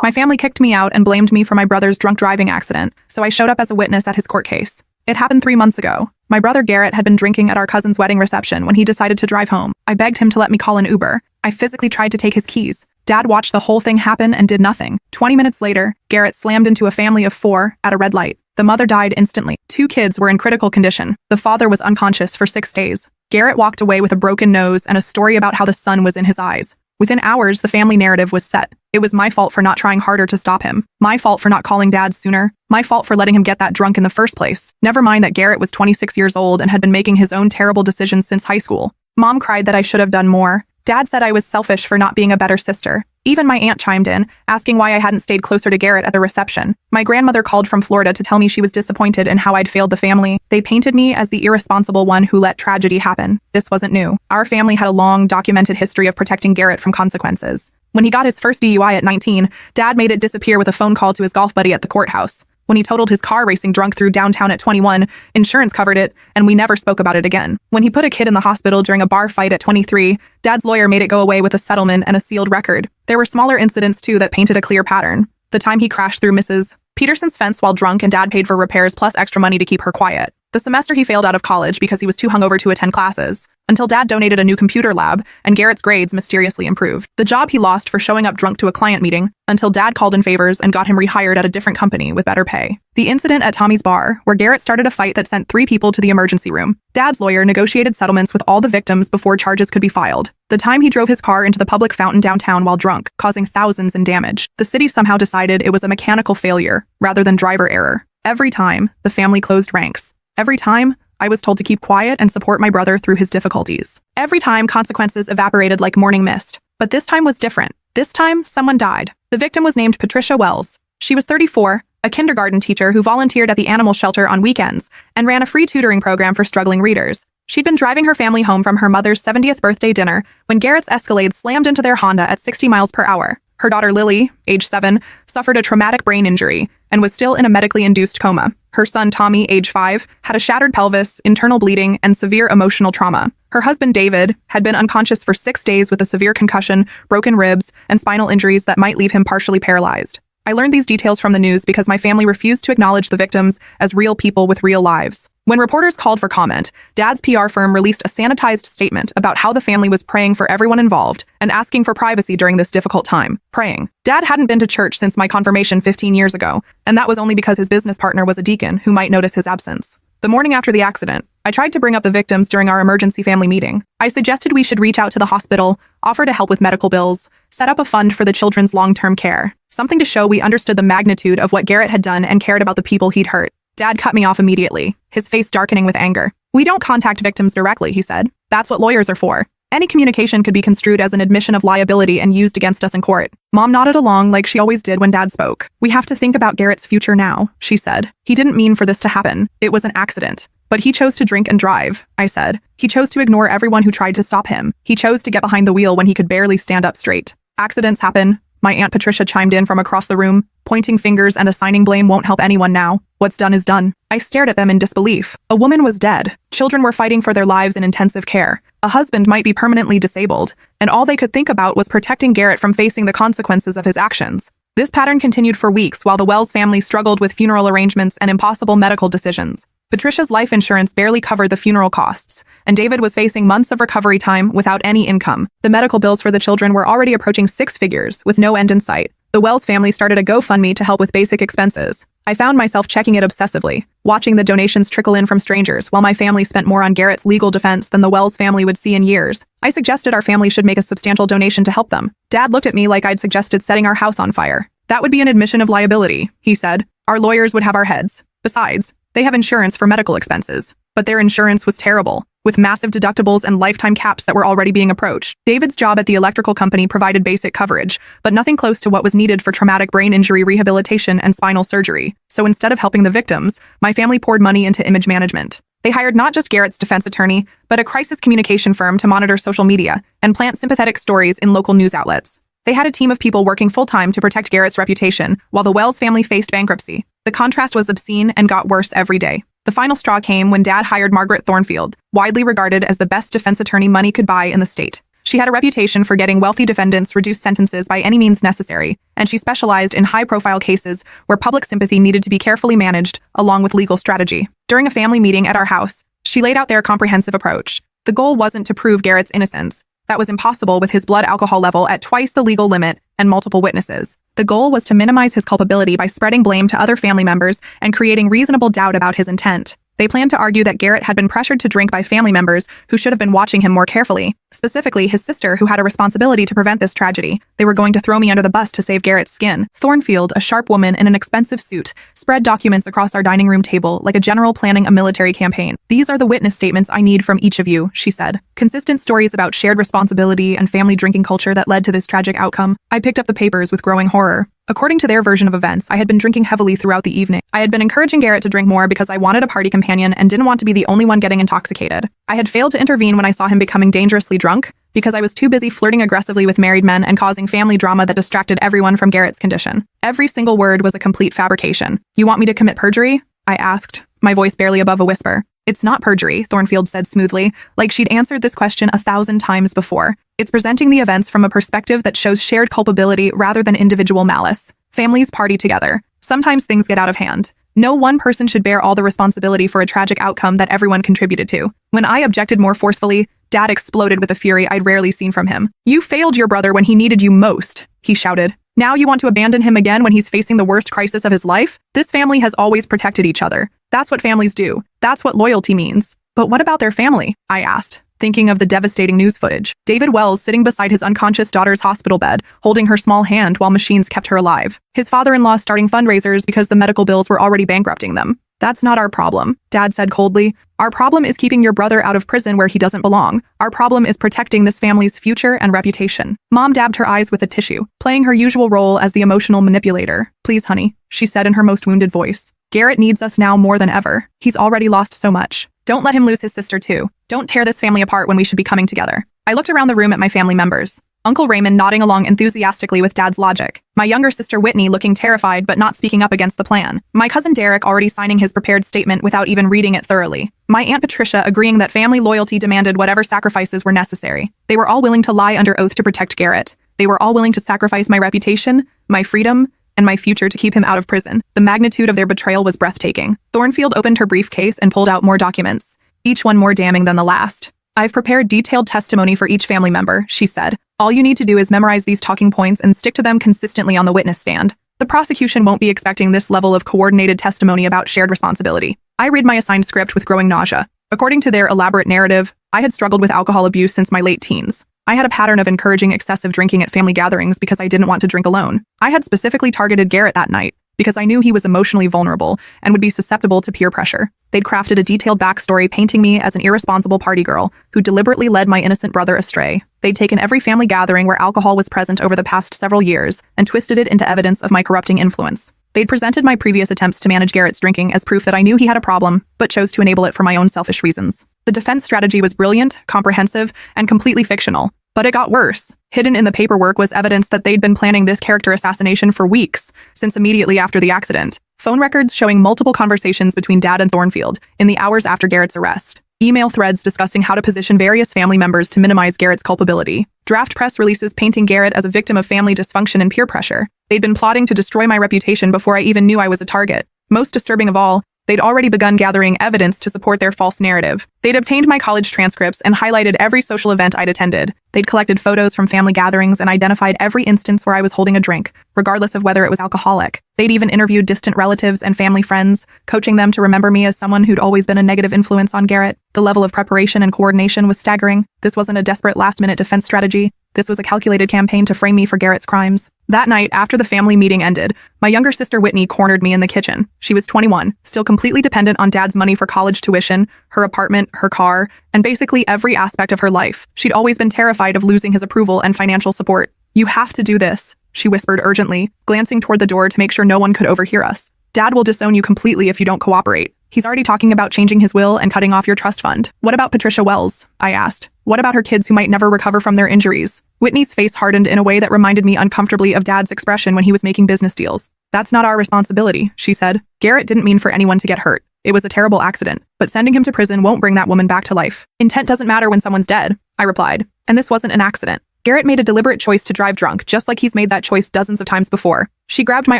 My family kicked me out and blamed me for my brother's drunk driving accident, so I showed up as a witness at his court case. It happened 3 months ago. My brother Garrett had been drinking at our cousin's wedding reception when he decided to drive home. I begged him to let me call an Uber. I physically tried to take his keys. Dad watched the whole thing happen and did nothing. 20 minutes later, Garrett slammed into a family of 4 at a red light. The mother died instantly. 2 kids were in critical condition. The father was unconscious for 6 days. Garrett walked away with a broken nose and a story about how the sun was in his eyes. Within hours, the family narrative was set. It was my fault for not trying harder to stop him. My fault for not calling Dad sooner. My fault for letting him get that drunk in the first place. Never mind that Garrett was 26 years old and had been making his own terrible decisions since high school. Mom cried that I should have done more. Dad said I was selfish for not being a better sister. Even my aunt chimed in, asking why I hadn't stayed closer to Garrett at the reception. My grandmother called from Florida to tell me she was disappointed in how I'd failed the family. They painted me as the irresponsible one who let tragedy happen. This wasn't new. Our family had a long, documented history of protecting Garrett from consequences. When he got his first DUI at 19, Dad made it disappear with a phone call to his golf buddy at the courthouse. When he totaled his car racing drunk through downtown at 21, insurance covered it, and we never spoke about it again. When he put a kid in the hospital during a bar fight at 23, Dad's lawyer made it go away with a settlement and a sealed record. There were smaller incidents, too, that painted a clear pattern. The time he crashed through Mrs. Peterson's fence while drunk and Dad paid for repairs plus extra money to keep her quiet. The semester he failed out of college because he was too hungover to attend classes, until Dad donated a new computer lab, and Garrett's grades mysteriously improved. The job he lost for showing up drunk to a client meeting, until Dad called in favors and got him rehired at a different company with better pay. The incident at Tommy's bar, where Garrett started a fight that sent 3 people to the emergency room. Dad's lawyer negotiated settlements with all the victims before charges could be filed. The time he drove his car into the public fountain downtown while drunk, causing thousands in damage. The city somehow decided it was a mechanical failure, rather than driver error. Every time, the family closed ranks. Every time, I was told to keep quiet and support my brother through his difficulties. Every time, consequences evaporated like morning mist. But this time was different. This time, someone died. The victim was named Patricia Wells. She was 34, a kindergarten teacher who volunteered at the animal shelter on weekends and ran a free tutoring program for struggling readers. She'd been driving her family home from her mother's 70th birthday dinner when Garrett's Escalade slammed into their Honda at 60 miles per hour. Her daughter Lily, age 7, suffered a traumatic brain injury and was still in a medically induced coma. Her son Tommy, age 5, had a shattered pelvis, internal bleeding, and severe emotional trauma. Her husband David had been unconscious for 6 days with a severe concussion, broken ribs, and spinal injuries that might leave him partially paralyzed. I learned these details from the news because my family refused to acknowledge the victims as real people with real lives. When reporters called for comment, Dad's PR firm released a sanitized statement about how the family was praying for everyone involved and asking for privacy during this difficult time. Praying. Dad hadn't been to church since my confirmation 15 years ago, and that was only because his business partner was a deacon who might notice his absence. The morning after the accident, I tried to bring up the victims during our emergency family meeting. I suggested we should reach out to the hospital, offer to help with medical bills, set up a fund for the children's long-term care. Something to show we understood the magnitude of what Garrett had done and cared about the people he'd hurt. Dad cut me off immediately, his face darkening with anger. "We don't contact victims directly," he said. "That's what lawyers are for. Any communication could be construed as an admission of liability and used against us in court." Mom nodded along like she always did when Dad spoke. "We have to think about Garrett's future now," she said. "He didn't mean for this to happen. It was an accident. But he chose to drink and drive," I said. "He chose to ignore everyone who tried to stop him. He chose to get behind the wheel when he could barely stand up straight. Accidents happen." My Aunt Patricia chimed in from across the room. "Pointing fingers and assigning blame won't help anyone now. What's done is done." I stared at them in disbelief. A woman was dead. Children were fighting for their lives in intensive care. A husband might be permanently disabled, and all they could think about was protecting Garrett from facing the consequences of his actions. This pattern continued for weeks while the Wells family struggled with funeral arrangements and impossible medical decisions. Patricia's life insurance barely covered the funeral costs, and David was facing months of recovery time without any income. The medical bills for the children were already approaching 6 figures, with no end in sight. The Wells family started a GoFundMe to help with basic expenses. I found myself checking it obsessively, watching the donations trickle in from strangers while my family spent more on Garrett's legal defense than the Wells family would see in years. I suggested our family should make a substantial donation to help them. Dad looked at me like I'd suggested setting our house on fire. "That would be an admission of liability," he said. "Our lawyers would have our heads. Besides, they have insurance for medical expenses." But their insurance was terrible, with massive deductibles and lifetime caps that were already being approached. David's job at the electrical company provided basic coverage, but nothing close to what was needed for traumatic brain injury rehabilitation and spinal surgery. So instead of helping the victims, my family poured money into image management. They hired not just Garrett's defense attorney, but a crisis communication firm to monitor social media and plant sympathetic stories in local news outlets. They had a team of people working full-time to protect Garrett's reputation, while the Wells family faced bankruptcy. The contrast was obscene and got worse every day. The final straw came when Dad hired Margaret Thornfield, widely regarded as the best defense attorney money could buy in the state. She had a reputation for getting wealthy defendants reduced sentences by any means necessary, and she specialized in high-profile cases where public sympathy needed to be carefully managed, along with legal strategy. During a family meeting at our house, she laid out their comprehensive approach. The goal wasn't to prove Garrett's innocence. That was impossible with his blood alcohol level at twice the legal limit and multiple witnesses. The goal was to minimize his culpability by spreading blame to other family members and creating reasonable doubt about his intent. They planned to argue that Garrett had been pressured to drink by family members who should have been watching him more carefully, specifically his sister, who had a responsibility to prevent this tragedy. They were going to throw me under the bus to save Garrett's skin. Thornfield, a sharp woman in an expensive suit, spread documents across our dining room table like a general planning a military campaign. "These are the witness statements I need from each of you," she said. Consistent stories about shared responsibility and family drinking culture that led to this tragic outcome. I picked up the papers with growing horror. According to their version of events, I had been drinking heavily throughout the evening. I had been encouraging Garrett to drink more because I wanted a party companion and didn't want to be the only one getting intoxicated. I had failed to intervene when I saw him becoming dangerously drunk because I was too busy flirting aggressively with married men and causing family drama that distracted everyone from Garrett's condition. Every single word was a complete fabrication. "You want me to commit perjury?" I asked, my voice barely above a whisper. "It's not perjury," Thornfield said smoothly, like she'd answered this question 1,000 times before. "It's presenting the events from a perspective that shows shared culpability rather than individual malice. Families party together. Sometimes things get out of hand. No one person should bear all the responsibility for a tragic outcome that everyone contributed to." When I objected more forcefully, Dad exploded with a fury I'd rarely seen from him. "You failed your brother when he needed you most," he shouted. "Now you want to abandon him again when he's facing the worst crisis of his life? This family has always protected each other. That's what families do. That's what loyalty means." "But what about their family?" I asked, thinking of the devastating news footage. David Wells sitting beside his unconscious daughter's hospital bed, holding her small hand while machines kept her alive. His father-in-law starting fundraisers because the medical bills were already bankrupting them. "That's not our problem," Dad said coldly. "Our problem is keeping your brother out of prison where he doesn't belong. Our problem is protecting this family's future and reputation." Mom dabbed her eyes with a tissue, playing her usual role as the emotional manipulator. "Please, honey," she said in her most wounded voice. "Garrett needs us now more than ever. He's already lost so much. Don't let him lose his sister too. Don't tear this family apart when we should be coming together." I looked around the room at my family members. Uncle Raymond nodding along enthusiastically with Dad's logic. My younger sister Whitney looking terrified but not speaking up against the plan. My cousin Derek already signing his prepared statement without even reading it thoroughly. My Aunt Patricia agreeing that family loyalty demanded whatever sacrifices were necessary. They were all willing to lie under oath to protect Garrett. They were all willing to sacrifice my reputation, my freedom, and my future to keep him out of prison. The magnitude of their betrayal was breathtaking. Thornfield opened her briefcase and pulled out more documents, each one more damning than the last. "I've prepared detailed testimony for each family member," she said. "All you need to do is memorize these talking points and stick to them consistently on the witness stand. The prosecution won't be expecting this level of coordinated testimony about shared responsibility." I read my assigned script with growing nausea. According to their elaborate narrative, I had struggled with alcohol abuse since my late teens. I had a pattern of encouraging excessive drinking at family gatherings because I didn't want to drink alone. I had specifically targeted Garrett that night because I knew he was emotionally vulnerable and would be susceptible to peer pressure. They'd crafted a detailed backstory painting me as an irresponsible party girl who deliberately led my innocent brother astray. They'd taken every family gathering where alcohol was present over the past several years and twisted it into evidence of my corrupting influence. They'd presented my previous attempts to manage Garrett's drinking as proof that I knew he had a problem, but chose to enable it for my own selfish reasons. The defense strategy was brilliant, comprehensive, and completely fictional. But it got worse. Hidden in the paperwork was evidence that they'd been planning this character assassination for weeks, since immediately after the accident. Phone records showing multiple conversations between Dad and Thornfield in the hours after Garrett's arrest. Email threads discussing how to position various family members to minimize Garrett's culpability. Draft press releases painting Garrett as a victim of family dysfunction and peer pressure. They'd been plotting to destroy my reputation before I even knew I was a target. Most disturbing of all, they'd already begun gathering evidence to support their false narrative. They'd obtained my college transcripts and highlighted every social event I'd attended. They'd collected photos from family gatherings and identified every instance where I was holding a drink, regardless of whether it was alcoholic. They'd even interviewed distant relatives and family friends, coaching them to remember me as someone who'd always been a negative influence on Garrett. The level of preparation and coordination was staggering. This wasn't a desperate last-minute defense strategy. This was a calculated campaign to frame me for Garrett's crimes. That night, after the family meeting ended, my younger sister Whitney cornered me in the kitchen. She was 21, still completely dependent on Dad's money for college tuition, her apartment, her car, and basically every aspect of her life. She'd always been terrified of losing his approval and financial support. "You have to do this," she whispered urgently, glancing toward the door to make sure no one could overhear us. "Dad will disown you completely if you don't cooperate. He's already talking about changing his will and cutting off your trust fund." "What about Patricia Wells?" I asked. "What about her kids who might never recover from their injuries?" Whitney's face hardened in a way that reminded me uncomfortably of Dad's expression when he was making business deals. "That's not our responsibility," she said. "Garrett didn't mean for anyone to get hurt. It was a terrible accident, but sending him to prison won't bring that woman back to life. Intent doesn't matter when someone's dead," I replied. And this wasn't an accident. Garrett made a deliberate choice to drive drunk, just like he's made that choice dozens of times before. She grabbed my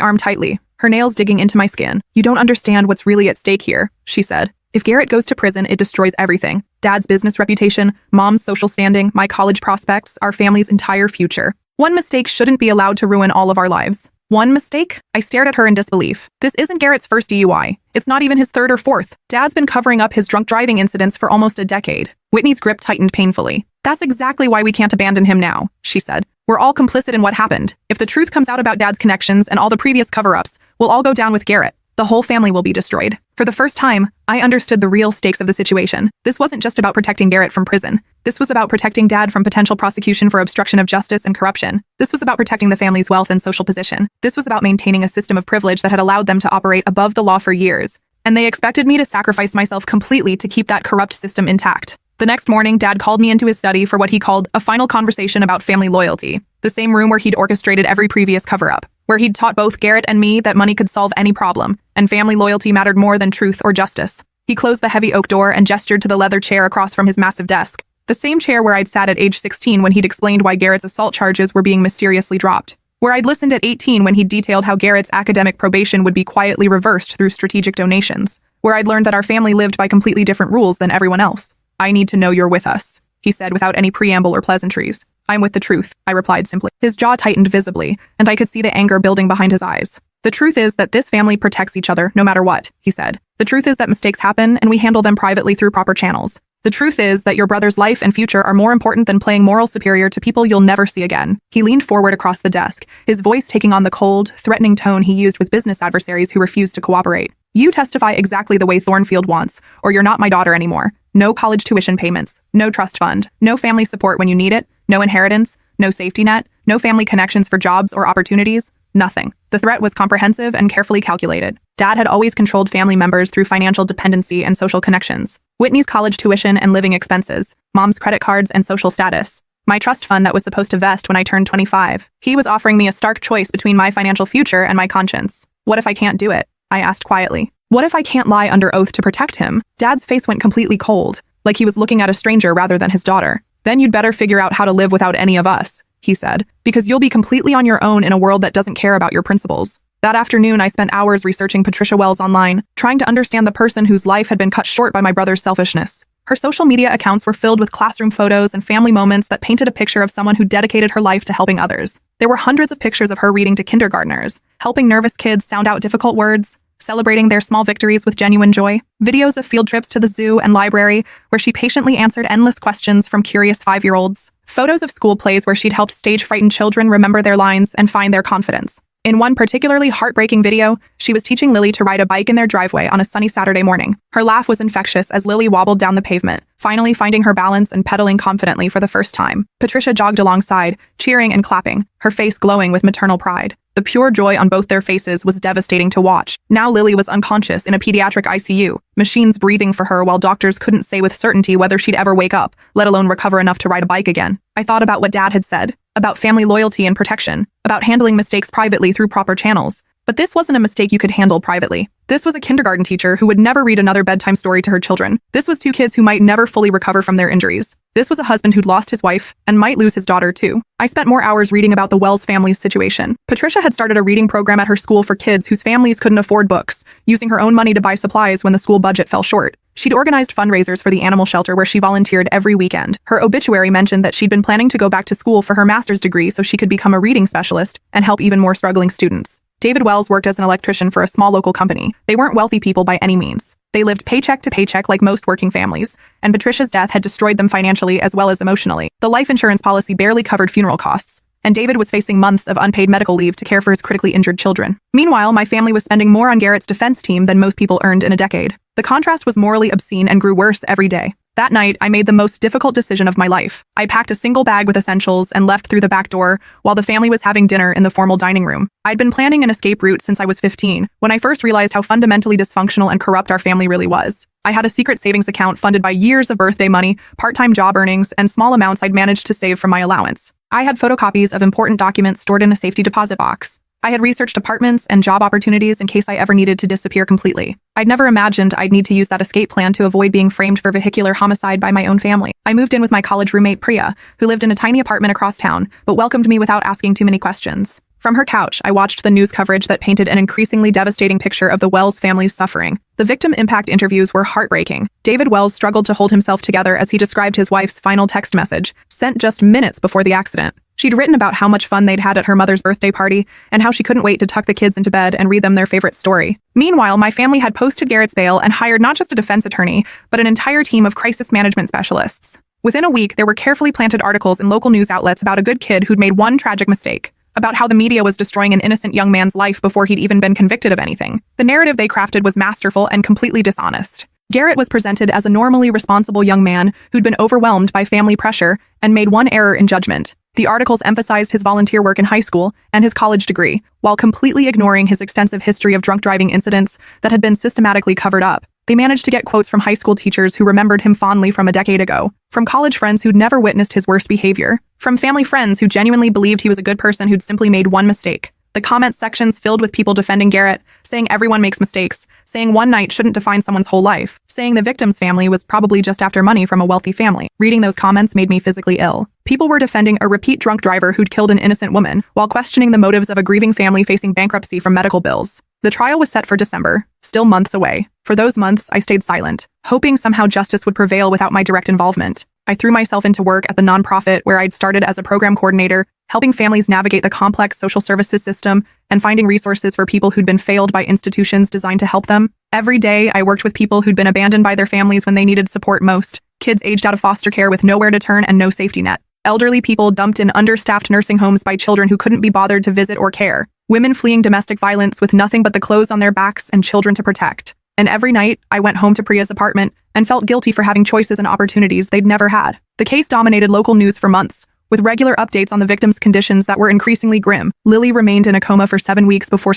arm tightly, her nails digging into my skin. "You don't understand what's really at stake here," she said. "If Garrett goes to prison, it destroys everything. Dad's business reputation, Mom's social standing, my college prospects, our family's entire future. One mistake shouldn't be allowed to ruin all of our lives." "One mistake?" I stared at her in disbelief. This isn't Garrett's first DUI. It's not even his third or fourth. Dad's been covering up his drunk driving incidents for almost a decade. Whitney's grip tightened painfully. "That's exactly why we can't abandon him now," she said. "We're all complicit in what happened. If the truth comes out about Dad's connections and all the previous cover-ups, we'll all go down with Garrett. The whole family will be destroyed." For the first time, I understood the real stakes of the situation. This wasn't just about protecting Garrett from prison. This was about protecting Dad from potential prosecution for obstruction of justice and corruption. This was about protecting the family's wealth and social position. This was about maintaining a system of privilege that had allowed them to operate above the law for years. And they expected me to sacrifice myself completely to keep that corrupt system intact. The next morning, Dad called me into his study for what he called a final conversation about family loyalty. The same room where he'd orchestrated every previous cover-up, where he'd taught both Garrett and me that money could solve any problem, and family loyalty mattered more than truth or justice. He closed the heavy oak door and gestured to the leather chair across from his massive desk, the same chair where I'd sat at age 16 when he'd explained why Garrett's assault charges were being mysteriously dropped, where I'd listened at 18 when he'd detailed how Garrett's academic probation would be quietly reversed through strategic donations, where I'd learned that our family lived by completely different rules than everyone else. "I need to know you're with us," he said without any preamble or pleasantries. "I'm with the truth," I replied simply. His jaw tightened visibly, and I could see the anger building behind his eyes. "The truth is that this family protects each other no matter what," he said. "The truth is that mistakes happen and we handle them privately through proper channels. The truth is that your brother's life and future are more important than playing moral superior to people you'll never see again." He leaned forward across the desk, his voice taking on the cold, threatening tone he used with business adversaries who refused to cooperate. "You testify exactly the way Thornfield wants, or you're not my daughter anymore. No college tuition payments, no trust fund, no family support when you need it, no inheritance, no safety net, no family connections for jobs or opportunities, nothing." The threat was comprehensive and carefully calculated. Dad had always controlled family members through financial dependency and social connections. Whitney's college tuition and living expenses, Mom's credit cards and social status, my trust fund that was supposed to vest when I turned 25. He was offering me a stark choice between my financial future and my conscience. "What if I can't do it?" I asked quietly. "What if I can't lie under oath to protect him?" Dad's face went completely cold, like he was looking at a stranger rather than his daughter. "Then you'd better figure out how to live without any of us," he said, "because you'll be completely on your own in a world that doesn't care about your principles." That afternoon, I spent hours researching Patricia Wells online, trying to understand the person whose life had been cut short by my brother's selfishness. Her social media accounts were filled with classroom photos and family moments that painted a picture of someone who dedicated her life to helping others. There were hundreds of pictures of her reading to kindergartners, helping nervous kids sound out difficult words, celebrating their small victories with genuine joy. Videos of field trips to the zoo and library, where she patiently answered endless questions from curious 5-year-olds. Photos of school plays where she'd helped stage-frightened children remember their lines and find their confidence. In one particularly heartbreaking video, she was teaching Lily to ride a bike in their driveway on a sunny Saturday morning. Her laugh was infectious as Lily wobbled down the pavement, finally finding her balance and pedaling confidently for the first time. Patricia jogged alongside, cheering and clapping, her face glowing with maternal pride. The pure joy on both their faces was devastating to watch. Now Lily was unconscious in a pediatric ICU, machines breathing for her while doctors couldn't say with certainty whether she'd ever wake up, let alone recover enough to ride a bike again. I thought about what Dad had said, about family loyalty and protection, about handling mistakes privately through proper channels. But this wasn't a mistake you could handle privately. This was a kindergarten teacher who would never read another bedtime story to her children. This was 2 kids who might never fully recover from their injuries. This was a husband who'd lost his wife and might lose his daughter too. I spent more hours reading about the Wells family's situation. Patricia had started a reading program at her school for kids whose families couldn't afford books, using her own money to buy supplies when the school budget fell short. She'd organized fundraisers for the animal shelter where she volunteered every weekend. Her obituary mentioned that she'd been planning to go back to school for her master's degree so she could become a reading specialist and help even more struggling students. David Wells worked as an electrician for a small local company. They weren't wealthy people by any means. They lived paycheck to paycheck like most working families, and Patricia's death had destroyed them financially as well as emotionally. The life insurance policy barely covered funeral costs, and David was facing months of unpaid medical leave to care for his critically injured children. Meanwhile, my family was spending more on Garrett's defense team than most people earned in a decade. The contrast was morally obscene and grew worse every day. That night, I made the most difficult decision of my life. I packed a single bag with essentials and left through the back door while the family was having dinner in the formal dining room. I'd been planning an escape route since I was 15, when I first realized how fundamentally dysfunctional and corrupt our family really was. I had a secret savings account funded by years of birthday money, part-time job earnings, and small amounts I'd managed to save from my allowance. I had photocopies of important documents stored in a safety deposit box. I had researched apartments and job opportunities in case I ever needed to disappear completely. I'd never imagined I'd need to use that escape plan to avoid being framed for vehicular homicide by my own family. I moved in with my college roommate Priya, who lived in a tiny apartment across town, but welcomed me without asking too many questions. From her couch, I watched the news coverage that painted an increasingly devastating picture of the Wells family's suffering. The victim impact interviews were heartbreaking. David Wells struggled to hold himself together as he described his wife's final text message, sent just minutes before the accident. She'd written about how much fun they'd had at her mother's birthday party and how she couldn't wait to tuck the kids into bed and read them their favorite story. Meanwhile, my family had posted Garrett's bail and hired not just a defense attorney, but an entire team of crisis management specialists. Within a week, there were carefully planted articles in local news outlets about a good kid who'd made one tragic mistake, about how the media was destroying an innocent young man's life before he'd even been convicted of anything. The narrative they crafted was masterful and completely dishonest. Garrett was presented as a normally responsible young man who'd been overwhelmed by family pressure and made one error in judgment. The articles emphasized his volunteer work in high school and his college degree, while completely ignoring his extensive history of drunk driving incidents that had been systematically covered up. They managed to get quotes from high school teachers who remembered him fondly from a decade ago, from college friends who'd never witnessed his worst behavior, from family friends who genuinely believed he was a good person who'd simply made one mistake. The comment sections filled with people defending Garrett, saying everyone makes mistakes, saying one night shouldn't define someone's whole life, saying the victim's family was probably just after money from a wealthy family. Reading those comments made me physically ill. People were defending a repeat drunk driver who'd killed an innocent woman, while questioning the motives of a grieving family facing bankruptcy from medical bills. The trial was set for December, still months away. For those months, I stayed silent, hoping somehow justice would prevail without my direct involvement. I threw myself into work at the nonprofit where I'd started as a program coordinator, helping families navigate the complex social services system and finding resources for people who'd been failed by institutions designed to help them. Every day, I worked with people who'd been abandoned by their families when they needed support most, kids aged out of foster care with nowhere to turn and no safety net, elderly people dumped in understaffed nursing homes by children who couldn't be bothered to visit or care, women fleeing domestic violence with nothing but the clothes on their backs and children to protect. And every night, I went home to Priya's apartment and felt guilty for having choices and opportunities they'd never had. The case dominated local news for months, with regular updates on the victim's conditions that were increasingly grim. Lily remained in a coma for 7 weeks before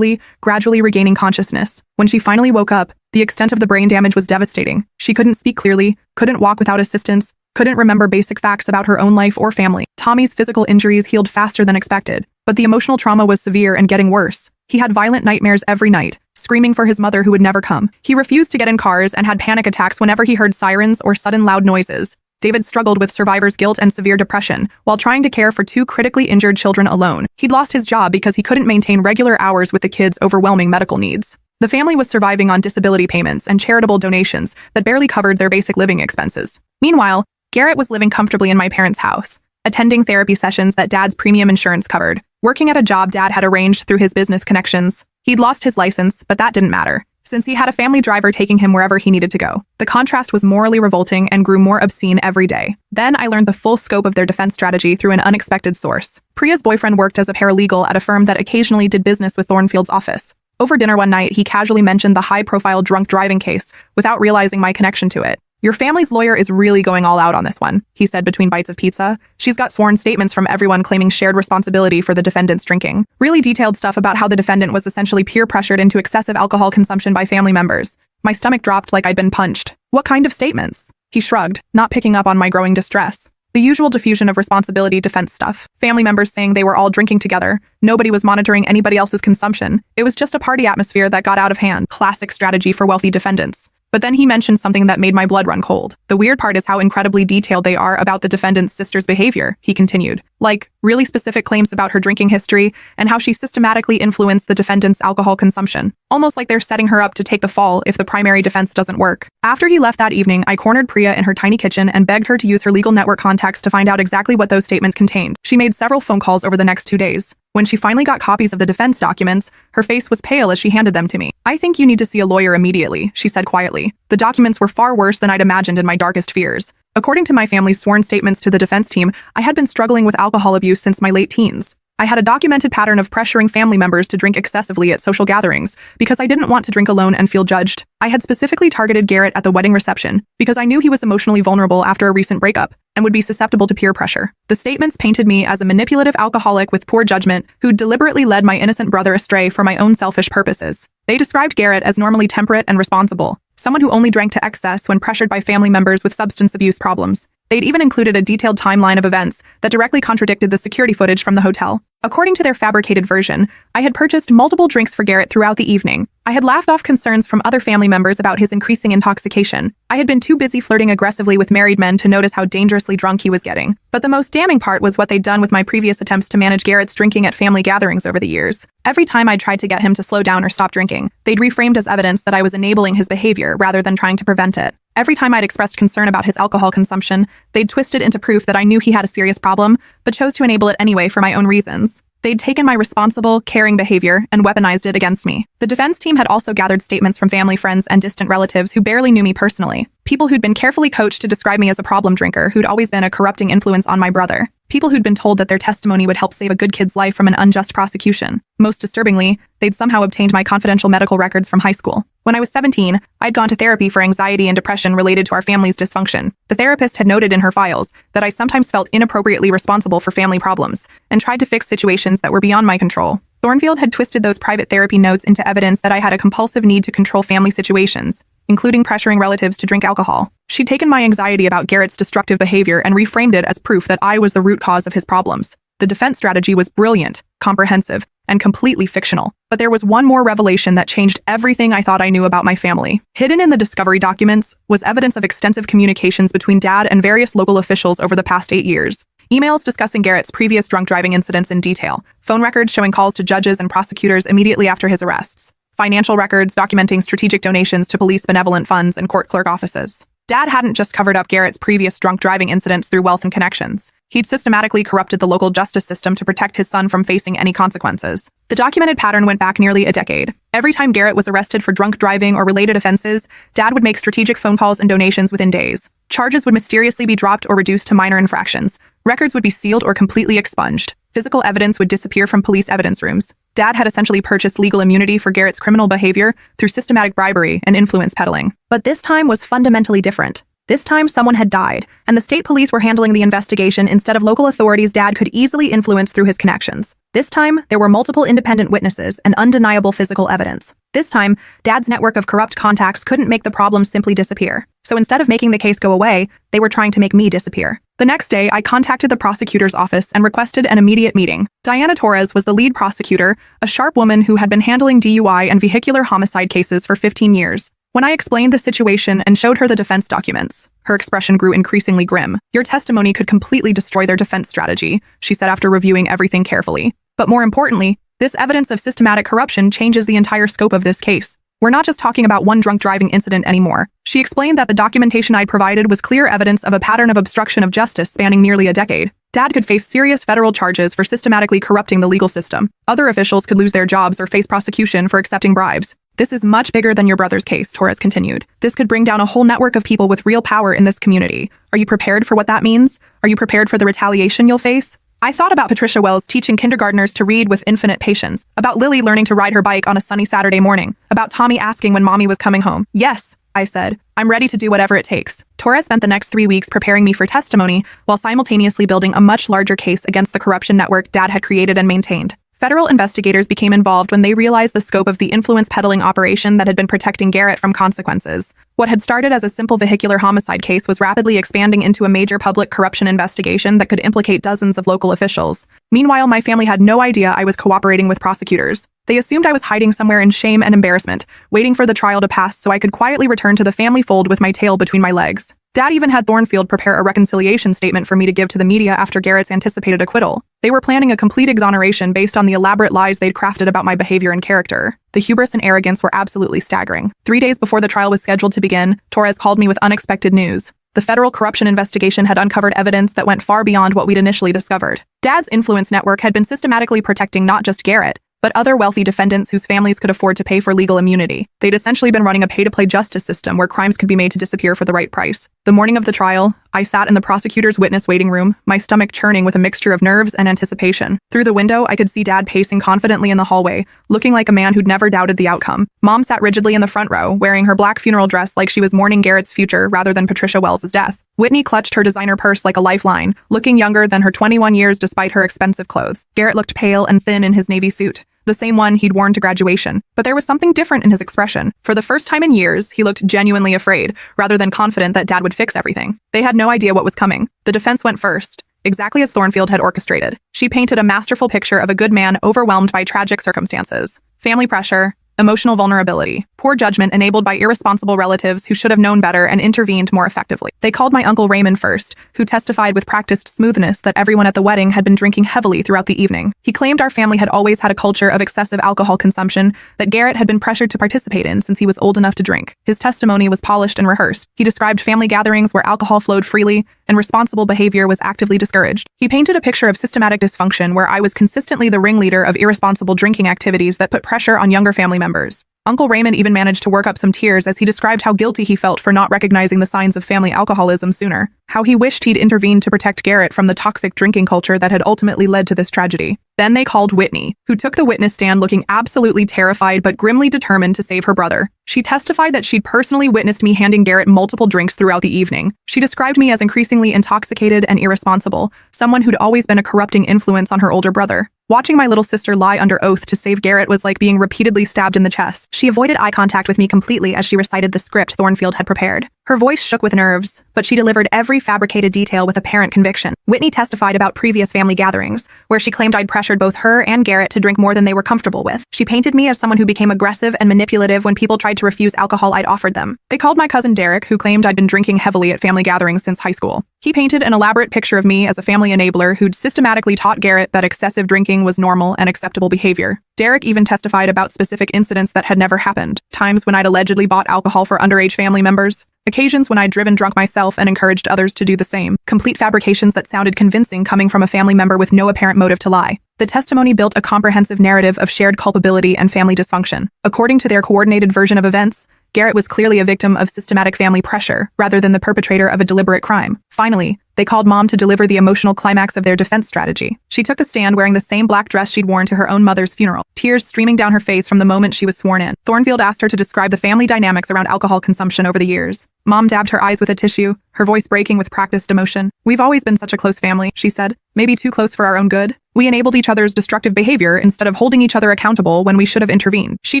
gradually regaining consciousness. When she finally woke up, the extent of the brain damage was devastating. She couldn't speak clearly, couldn't walk without assistance, couldn't remember basic facts about her own life or family. Tommy's physical injuries healed faster than expected, but the emotional trauma was severe and getting worse. He had violent nightmares every night, screaming for his mother who would never come. He refused to get in cars and had panic attacks whenever he heard sirens or sudden loud noises. David struggled with survivor's guilt and severe depression while trying to care for 2 critically injured children alone. He'd lost his job because he couldn't maintain regular hours with the kids' overwhelming medical needs. The family was surviving on disability payments and charitable donations that barely covered their basic living expenses. Meanwhile, Garrett was living comfortably in my parents' house, attending therapy sessions that Dad's premium insurance covered, working at a job Dad had arranged through his business connections. He'd lost his license, but that didn't matter, since he had a family driver taking him wherever he needed to go. The contrast was morally revolting and grew more obscene every day. Then I learned the full scope of their defense strategy through an unexpected source. Priya's boyfriend worked as a paralegal at a firm that occasionally did business with Thornfield's office. Over dinner one night, he casually mentioned the high-profile drunk driving case without realizing my connection to it. "Your family's lawyer is really going all out on this one," he said between bites of pizza. "She's got sworn statements from everyone claiming shared responsibility for the defendant's drinking. Really detailed stuff about how the defendant was essentially peer-pressured into excessive alcohol consumption by family members." My stomach dropped like I'd been punched. "What kind of statements?" He shrugged, not picking up on my growing distress. "The usual diffusion of responsibility defense stuff. Family members saying they were all drinking together. Nobody was monitoring anybody else's consumption. It was just a party atmosphere that got out of hand. Classic strategy for wealthy defendants." But then he mentioned something that made my blood run cold. "The weird part is how incredibly detailed they are about the defendant's sister's behavior," he continued. "Like, really specific claims about her drinking history and how she systematically influenced the defendant's alcohol consumption. Almost like they're setting her up to take the fall if the primary defense doesn't work." After he left that evening, I cornered Priya in her tiny kitchen and begged her to use her legal network contacts to find out exactly what those statements contained. She made several phone calls over the next 2 days. When she finally got copies of the defense documents, her face was pale as she handed them to me. "I think you need to see a lawyer immediately," she said quietly. The documents were far worse than I'd imagined in my darkest fears. According to my family's sworn statements to the defense team, I had been struggling with alcohol abuse since my late teens. I had a documented pattern of pressuring family members to drink excessively at social gatherings because I didn't want to drink alone and feel judged. I had specifically targeted Garrett at the wedding reception because I knew he was emotionally vulnerable after a recent breakup and would be susceptible to peer pressure. The statements painted me as a manipulative alcoholic with poor judgment who deliberately led my innocent brother astray for my own selfish purposes. They described Garrett as normally temperate and responsible, someone who only drank to excess when pressured by family members with substance abuse problems. They'd even included a detailed timeline of events that directly contradicted the security footage from the hotel. According to their fabricated version, I had purchased multiple drinks for Garrett throughout the evening. I had laughed off concerns from other family members about his increasing intoxication. I had been too busy flirting aggressively with married men to notice how dangerously drunk he was getting. But the most damning part was what they'd done with my previous attempts to manage Garrett's drinking at family gatherings over the years. Every time I'd tried to get him to slow down or stop drinking, they'd reframed as evidence that I was enabling his behavior rather than trying to prevent it. Every time I'd expressed concern about his alcohol consumption, they'd twist it into proof that I knew he had a serious problem, but chose to enable it anyway for my own reasons. They'd taken my responsible, caring behavior and weaponized it against me. The defense team had also gathered statements from family, friends, and distant relatives who barely knew me personally. People who'd been carefully coached to describe me as a problem drinker who'd always been a corrupting influence on my brother. People who'd been told that their testimony would help save a good kid's life from an unjust prosecution. Most disturbingly, they'd somehow obtained my confidential medical records from high school. When I was 17, I'd gone to therapy for anxiety and depression related to our family's dysfunction. The therapist had noted in her files that I sometimes felt inappropriately responsible for family problems and tried to fix situations that were beyond my control. Thornfield had twisted those private therapy notes into evidence that I had a compulsive need to control family situations, including pressuring relatives to drink alcohol. She'd taken my anxiety about Garrett's destructive behavior and reframed it as proof that I was the root cause of his problems. The defense strategy was brilliant, comprehensive, and completely fictional. But there was one more revelation that changed everything I thought I knew about my family. Hidden in the discovery documents was evidence of extensive communications between Dad and various local officials over the past 8 years. Emails discussing Garrett's previous drunk driving incidents in detail, phone records showing calls to judges and prosecutors immediately after his arrests, financial records documenting strategic donations to police benevolent funds and court clerk offices. Dad hadn't just covered up Garrett's previous drunk driving incidents through wealth and connections. He'd systematically corrupted the local justice system to protect his son from facing any consequences. The documented pattern went back nearly a decade. Every time Garrett was arrested for drunk driving or related offenses, Dad would make strategic phone calls and donations within days. Charges would mysteriously be dropped or reduced to minor infractions. Records would be sealed or completely expunged. Physical evidence would disappear from police evidence rooms. Dad had essentially purchased legal immunity for Garrett's criminal behavior through systematic bribery and influence peddling. But this time was fundamentally different. This time, someone had died, and the state police were handling the investigation instead of local authorities Dad could easily influence through his connections. This time, there were multiple independent witnesses and undeniable physical evidence. This time, Dad's network of corrupt contacts couldn't make the problem simply disappear. So instead of making the case go away, they were trying to make me disappear. The next day, I contacted the prosecutor's office and requested an immediate meeting. Diana Torres was the lead prosecutor, a sharp woman who had been handling DUI and vehicular homicide cases for 15 years. When I explained the situation and showed her the defense documents, her expression grew increasingly grim. "Your testimony could completely destroy their defense strategy," she said after reviewing everything carefully. "But more importantly, this evidence of systematic corruption changes the entire scope of this case. We're not just talking about one drunk driving incident anymore." She explained that the documentation I'd provided was clear evidence of a pattern of obstruction of justice spanning nearly a decade. Dad could face serious federal charges for systematically corrupting the legal system. Other officials could lose their jobs or face prosecution for accepting bribes. "This is much bigger than your brother's case," Torres continued. "This could bring down a whole network of people with real power in this community. Are you prepared for what that means? Are you prepared for the retaliation you'll face?" I thought about Patricia Wells teaching kindergartners to read with infinite patience, about Lily learning to ride her bike on a sunny Saturday morning, about Tommy asking when Mommy was coming home. "Yes," I said, "I'm ready to do whatever it takes." Torres spent the next 3 weeks preparing me for testimony while simultaneously building a much larger case against the corruption network Dad had created and maintained. Federal investigators became involved when they realized the scope of the influence peddling operation that had been protecting Garrett from consequences. What had started as a simple vehicular homicide case was rapidly expanding into a major public corruption investigation that could implicate dozens of local officials. Meanwhile, my family had no idea I was cooperating with prosecutors. They assumed I was hiding somewhere in shame and embarrassment, waiting for the trial to pass so I could quietly return to the family fold with my tail between my legs. Dad even had Thornfield prepare a reconciliation statement for me to give to the media after Garrett's anticipated acquittal. They were planning a complete exoneration based on the elaborate lies they'd crafted about my behavior and character. The hubris and arrogance were absolutely staggering. 3 days before the trial was scheduled to begin, Torres called me with unexpected news. The federal corruption investigation had uncovered evidence that went far beyond what we'd initially discovered. Dad's influence network had been systematically protecting not just Garrett, but other wealthy defendants whose families could afford to pay for legal immunity. They'd essentially been running a pay-to-play justice system where crimes could be made to disappear for the right price. The morning of the trial, I sat in the prosecutor's witness waiting room, my stomach churning with a mixture of nerves and anticipation. Through the window, I could see Dad pacing confidently in the hallway, looking like a man who'd never doubted the outcome. Mom sat rigidly in the front row, wearing her black funeral dress like she was mourning Garrett's future rather than Patricia Wells' death. Whitney clutched her designer purse like a lifeline, looking younger than her 21 years despite her expensive clothes. Garrett looked pale and thin in his navy suit. the same one he'd worn to graduation. But there was something different in his expression. For the first time in years, he looked genuinely afraid, rather than confident that Dad would fix everything. They had no idea what was coming. The defense went first, exactly as Thornfield had orchestrated. She painted a masterful picture of a good man overwhelmed by tragic circumstances. Family pressure, emotional vulnerability, poor judgment enabled by irresponsible relatives who should have known better and intervened more effectively. They called my Uncle Raymond first, who testified with practiced smoothness that everyone at the wedding had been drinking heavily throughout the evening. He claimed our family had always had a culture of excessive alcohol consumption that Garrett had been pressured to participate in since he was old enough to drink. His testimony was polished and rehearsed. He described family gatherings where alcohol flowed freely and responsible behavior was actively discouraged. He painted a picture of systematic dysfunction where I was consistently the ringleader of irresponsible drinking activities that put pressure on younger family members. Uncle Raymond even managed to work up some tears as he described how guilty he felt for not recognizing the signs of family alcoholism sooner, how he wished he'd intervened to protect Garrett from the toxic drinking culture that had ultimately led to this tragedy. Then they called Whitney, who took the witness stand looking absolutely terrified but grimly determined to save her brother. She testified that she'd personally witnessed me handing Garrett multiple drinks throughout the evening. She described me as increasingly intoxicated and irresponsible, someone who'd always been a corrupting influence on her older brother. Watching my little sister lie under oath to save Garrett was like being repeatedly stabbed in the chest. She avoided eye contact with me completely as she recited the script Thornfield had prepared. Her voice shook with nerves, but she delivered every fabricated detail with apparent conviction. Whitney testified about previous family gatherings, where she claimed I'd pressured both her and Garrett to drink more than they were comfortable with. She painted me as someone who became aggressive and manipulative when people tried to refuse alcohol I'd offered them. They called my cousin Derek, who claimed I'd been drinking heavily at family gatherings since high school. He painted an elaborate picture of me as a family enabler who'd systematically taught Garrett that excessive drinking was normal and acceptable behavior. Derek even testified about specific incidents that had never happened, times when I'd allegedly bought alcohol for underage family members, occasions when I'd driven drunk myself and encouraged others to do the same, complete fabrications that sounded convincing coming from a family member with no apparent motive to lie. The testimony built a comprehensive narrative of shared culpability and family dysfunction. According to their coordinated version of events, Garrett was clearly a victim of systematic family pressure, rather than the perpetrator of a deliberate crime. Finally, they called Mom to deliver the emotional climax of their defense strategy. She took the stand wearing the same black dress she'd worn to her own mother's funeral, tears streaming down her face from the moment she was sworn in. Thornfield asked her to describe the family dynamics around alcohol consumption over the years. Mom dabbed her eyes with a tissue, her voice breaking with practiced emotion. "We've always been such a close family," she said, "maybe too close for our own good. We enabled each other's destructive behavior instead of holding each other accountable when we should have intervened." She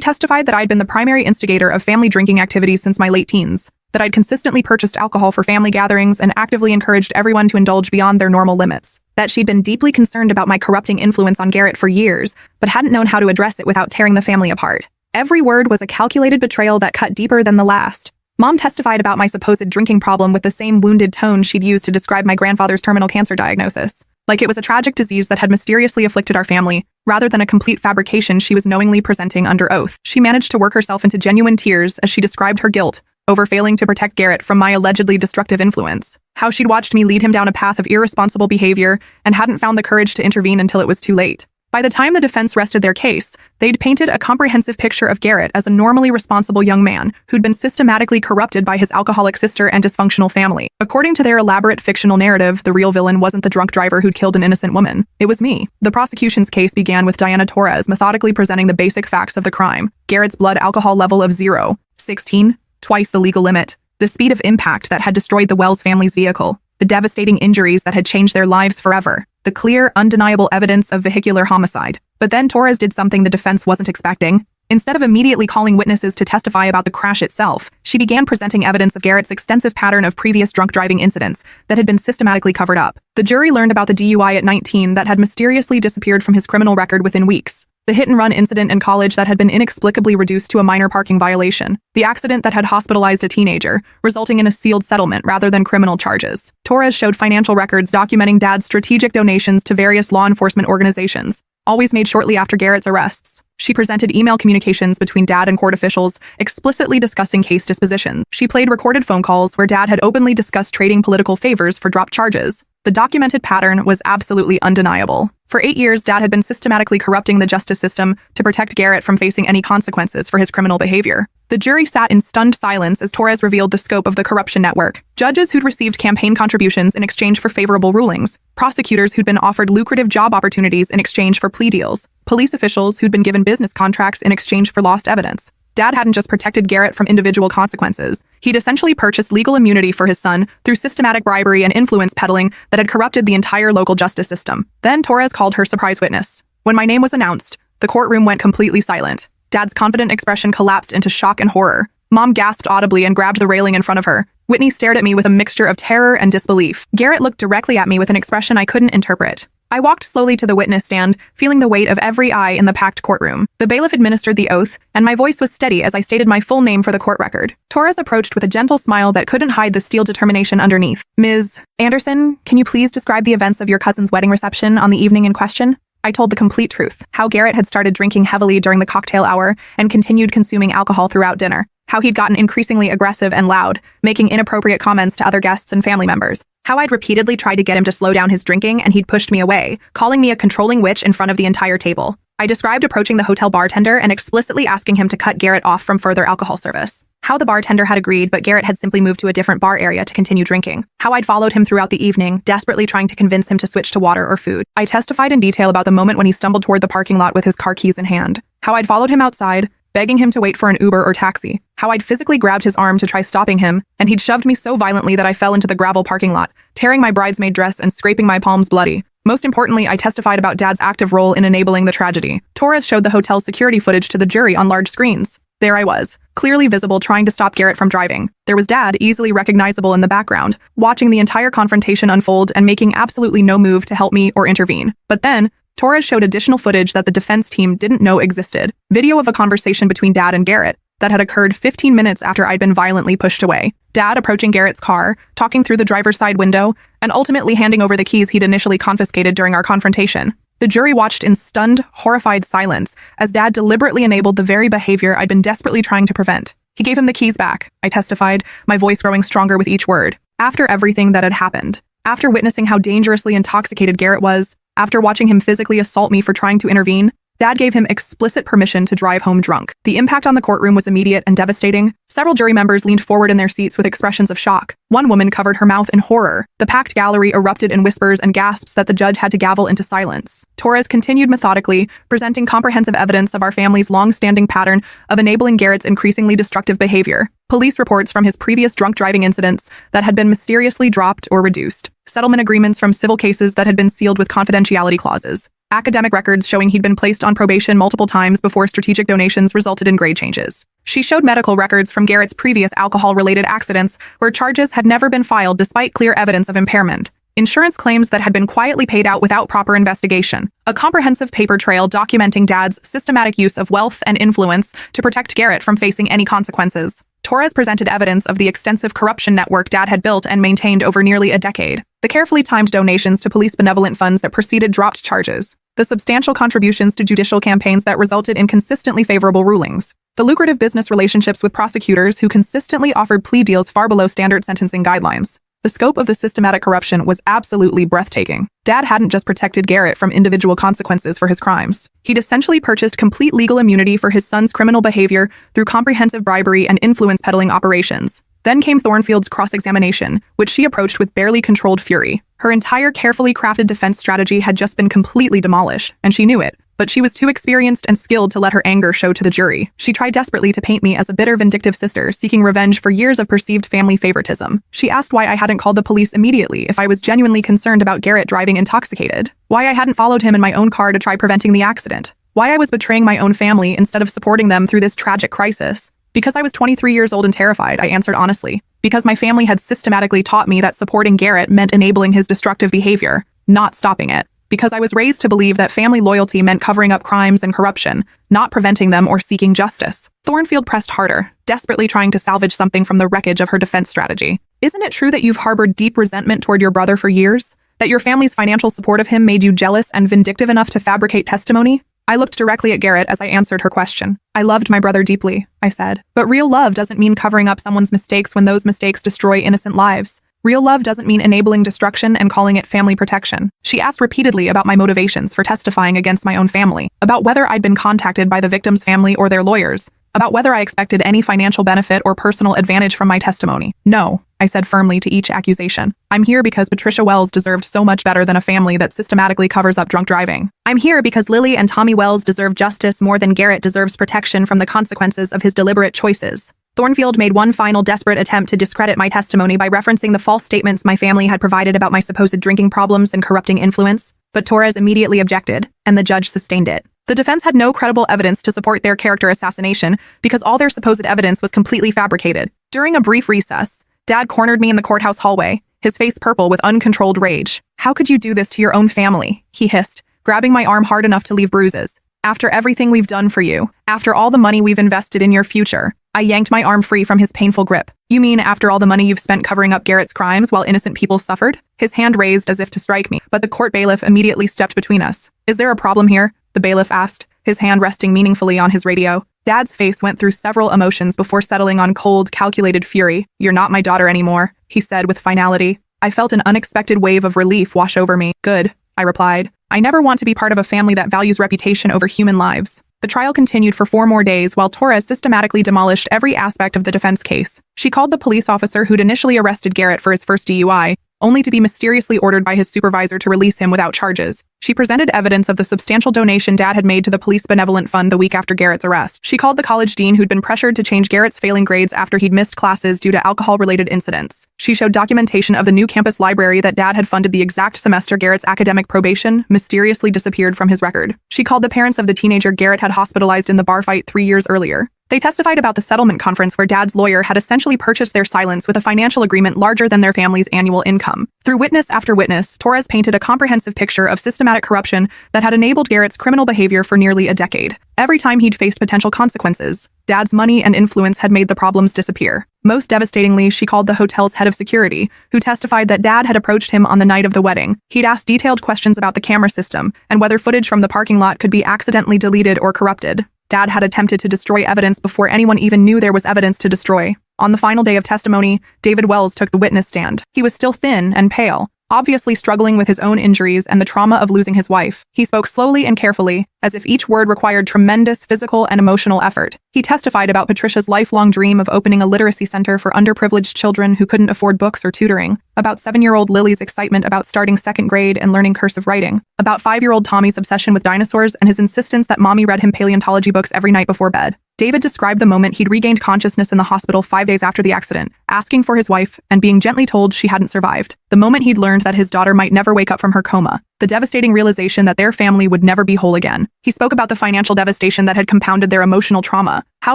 testified that I'd been the primary instigator of family drinking activities since my late teens, that I'd consistently purchased alcohol for family gatherings and actively encouraged everyone to indulge beyond their normal limits, that she'd been deeply concerned about my corrupting influence on Garrett for years, but hadn't known how to address it without tearing the family apart. Every word was a calculated betrayal that cut deeper than the last. Mom testified about my supposed drinking problem with the same wounded tone she'd used to describe my grandfather's terminal cancer diagnosis, like it was a tragic disease that had mysteriously afflicted our family, rather than a complete fabrication she was knowingly presenting under oath. She managed to work herself into genuine tears as she described her guilt over failing to protect Garrett from my allegedly destructive influence, how she'd watched me lead him down a path of irresponsible behavior and hadn't found the courage to intervene until it was too late. By the time the defense rested their case, they'd painted a comprehensive picture of Garrett as a normally responsible young man who'd been systematically corrupted by his alcoholic sister and dysfunctional family. According to their elaborate fictional narrative, the real villain wasn't the drunk driver who'd killed an innocent woman. It was me. The prosecution's case began with Diana Torres methodically presenting the basic facts of the crime: Garrett's blood alcohol level of 0.16, twice the legal limit, the speed of impact that had destroyed the Wells family's vehicle, the devastating injuries that had changed their lives forever, the clear, undeniable evidence of vehicular homicide. But then Torres did something the defense wasn't expecting. Instead of immediately calling witnesses to testify about the crash itself, she began presenting evidence of Garrett's extensive pattern of previous drunk driving incidents that had been systematically covered up. The jury learned about the DUI at 19 that had mysteriously disappeared from his criminal record within weeks, the hit-and-run incident in college that had been inexplicably reduced to a minor parking violation, the accident that had hospitalized a teenager, resulting in a sealed settlement rather than criminal charges. Torres showed financial records documenting Dad's strategic donations to various law enforcement organizations, always made shortly after Garrett's arrests. She presented email communications between Dad and court officials, explicitly discussing case disposition. She played recorded phone calls where Dad had openly discussed trading political favors for dropped charges. The documented pattern was absolutely undeniable. For 8 years, Dad had been systematically corrupting the justice system to protect Garrett from facing any consequences for his criminal behavior. The jury sat in stunned silence as Torres revealed the scope of the corruption network. Judges who'd received campaign contributions in exchange for favorable rulings, prosecutors who'd been offered lucrative job opportunities in exchange for plea deals, police officials who'd been given business contracts in exchange for lost evidence. Dad hadn't just protected Garrett from individual consequences. He'd essentially purchased legal immunity for his son through systematic bribery and influence peddling that had corrupted the entire local justice system. Then Torres called her surprise witness. When my name was announced, The courtroom went completely silent. Dad's confident expression collapsed into shock and horror. Mom gasped audibly and grabbed the railing in front of her. Whitney stared at me with a mixture of terror and disbelief. Garrett looked directly at me with an expression I couldn't interpret. I walked slowly to the witness stand, feeling the weight of every eye in the packed courtroom. The bailiff administered the oath, and my voice was steady as I stated my full name for the court record. Torres approached with a gentle smile that couldn't hide the steel determination underneath. Ms. Anderson, can you please describe the events of your cousin's wedding reception on the evening in question? I told the complete truth. How Garrett had started drinking heavily during the cocktail hour and continued consuming alcohol throughout dinner. How he'd gotten increasingly aggressive and loud, making inappropriate comments to other guests and family members. How I'd repeatedly tried to get him to slow down his drinking and he'd pushed me away, calling me a controlling witch in front of the entire table. I described approaching the hotel bartender and explicitly asking him to cut Garrett off from further alcohol service. How the bartender had agreed, but Garrett had simply moved to a different bar area to continue drinking. How I'd followed him throughout the evening, desperately trying to convince him to switch to water or food. I testified in detail about the moment when he stumbled toward the parking lot with his car keys in hand. How I'd followed him outside, begging him to wait for an Uber or taxi. How I'd physically grabbed his arm to try stopping him, and he'd shoved me so violently that I fell into the gravel parking lot, tearing my bridesmaid dress and scraping my palms bloody. Most importantly, I testified about Dad's active role in enabling the tragedy. Torres showed the hotel's security footage to the jury on large screens. There I was, clearly visible trying to stop Garrett from driving. There was Dad, easily recognizable in the background, watching the entire confrontation unfold and making absolutely no move to help me or intervene. But then, Torres showed additional footage that the defense team didn't know existed. Video of a conversation between Dad and Garrett that had occurred 15 minutes after I'd been violently pushed away. Dad approaching Garrett's car, talking through the driver's side window, and ultimately handing over the keys he'd initially confiscated during our confrontation. The jury watched in stunned, horrified silence as Dad deliberately enabled the very behavior I'd been desperately trying to prevent. He gave him the keys back, I testified, my voice growing stronger with each word. After everything that had happened, after witnessing how dangerously intoxicated Garrett was, after watching him physically assault me for trying to intervene, Dad gave him explicit permission to drive home drunk. The impact on the courtroom was immediate and devastating. Several jury members leaned forward in their seats with expressions of shock. One woman covered her mouth in horror. The packed gallery erupted in whispers and gasps that the judge had to gavel into silence. Torres continued methodically, presenting comprehensive evidence of our family's long-standing pattern of enabling Garrett's increasingly destructive behavior. Police reports from his previous drunk driving incidents that had been mysteriously dropped or reduced. Settlement agreements from civil cases that had been sealed with confidentiality clauses. Academic records showing he'd been placed on probation multiple times before strategic donations resulted in grade changes. She showed medical records from Garrett's previous alcohol-related accidents where charges had never been filed despite clear evidence of impairment. Insurance claims that had been quietly paid out without proper investigation. A comprehensive paper trail documenting Dad's systematic use of wealth and influence to protect Garrett from facing any consequences. Torres presented evidence of the extensive corruption network Dad had built and maintained over nearly a decade. The carefully timed donations to police benevolent funds that preceded dropped charges. The substantial contributions to judicial campaigns that resulted in consistently favorable rulings. The lucrative business relationships with prosecutors who consistently offered plea deals far below standard sentencing guidelines. The scope of the systematic corruption was absolutely breathtaking. Dad hadn't just protected Garrett from individual consequences for his crimes. He'd essentially purchased complete legal immunity for his son's criminal behavior through comprehensive bribery and influence peddling operations. Then came Thornfield's cross-examination, which she approached with barely controlled fury. Her entire carefully crafted defense strategy had just been completely demolished, and she knew it. But she was too experienced and skilled to let her anger show to the jury. She tried desperately to paint me as a bitter, vindictive sister, seeking revenge for years of perceived family favoritism. She asked why I hadn't called the police immediately if I was genuinely concerned about Garrett driving intoxicated. Why I hadn't followed him in my own car to try preventing the accident. Why I was betraying my own family instead of supporting them through this tragic crisis. Because I was 23 years old and terrified, I answered honestly. Because my family had systematically taught me that supporting Garrett meant enabling his destructive behavior, not stopping it. Because I was raised to believe that family loyalty meant covering up crimes and corruption, not preventing them or seeking justice. Thornfield pressed harder, desperately trying to salvage something from the wreckage of her defense strategy. Isn't it true that you've harbored deep resentment toward your brother for years? That your family's financial support of him made you jealous and vindictive enough to fabricate testimony? I looked directly at Garrett as I answered her question. I loved my brother deeply, I said. But real love doesn't mean covering up someone's mistakes when those mistakes destroy innocent lives. Real love doesn't mean enabling destruction and calling it family protection. She asked repeatedly about my motivations for testifying against my own family, about whether I'd been contacted by the victim's family or their lawyers, about whether I expected any financial benefit or personal advantage from my testimony. No, I said firmly to each accusation. I'm here because Patricia Wells deserved so much better than a family that systematically covers up drunk driving. I'm here because Lily and Tommy Wells deserve justice more than Garrett deserves protection from the consequences of his deliberate choices. Thornfield made one final desperate attempt to discredit my testimony by referencing the false statements my family had provided about my supposed drinking problems and corrupting influence, but Torres immediately objected, and the judge sustained it. The defense had no credible evidence to support their character assassination because all their supposed evidence was completely fabricated. During a brief recess, Dad cornered me in the courthouse hallway, his face purple with uncontrolled rage. "How could you do this to your own family?" he hissed, grabbing my arm hard enough to leave bruises. "After everything we've done for you, after all the money we've invested in your future." I yanked my arm free from his painful grip. "You mean after all the money you've spent covering up Garrett's crimes while innocent people suffered?" His hand raised as if to strike me, but the court bailiff immediately stepped between us. "Is there a problem here?" the bailiff asked, his hand resting meaningfully on his radio. Dad's face went through several emotions before settling on cold, calculated fury. "You're not my daughter anymore," he said with finality. I felt an unexpected wave of relief wash over me. "Good," I replied. "I never want to be part of a family that values reputation over human lives." The trial continued for 4 more days while Torres systematically demolished every aspect of the defense case. She called the police officer who'd initially arrested Garrett for his first DUI, only to be mysteriously ordered by his supervisor to release him without charges. She presented evidence of the substantial donation Dad had made to the police benevolent fund the week after Garrett's arrest. She called the college dean who'd been pressured to change Garrett's failing grades after he'd missed classes due to alcohol-related incidents. She showed documentation of the new campus library that Dad had funded the exact semester Garrett's academic probation mysteriously disappeared from his record. She called the parents of the teenager Garrett had hospitalized in the bar fight 3 years earlier. They testified about the settlement conference where Dad's lawyer had essentially purchased their silence with a financial agreement larger than their family's annual income. Through witness after witness, Torres painted a comprehensive picture of systematic corruption that had enabled Garrett's criminal behavior for nearly a decade. Every time he'd faced potential consequences, Dad's money and influence had made the problems disappear. Most devastatingly, she called the hotel's head of security, who testified that Dad had approached him on the night of the wedding. He'd asked detailed questions about the camera system and whether footage from the parking lot could be accidentally deleted or corrupted. Dad had attempted to destroy evidence before anyone even knew there was evidence to destroy. On the final day of testimony, David Wells took the witness stand. He was still thin and pale, obviously struggling with his own injuries and the trauma of losing his wife. He spoke slowly and carefully, as if each word required tremendous physical and emotional effort. He testified about Patricia's lifelong dream of opening a literacy center for underprivileged children who couldn't afford books or tutoring, about 7-year-old Lily's excitement about starting 2nd grade and learning cursive writing, about 5-year-old Tommy's obsession with dinosaurs and his insistence that Mommy read him paleontology books every night before bed. David described the moment he'd regained consciousness in the hospital 5 days after the accident, asking for his wife and being gently told she hadn't survived. The moment he'd learned that his daughter might never wake up from her coma. The devastating realization that their family would never be whole again. He spoke about the financial devastation that had compounded their emotional trauma, how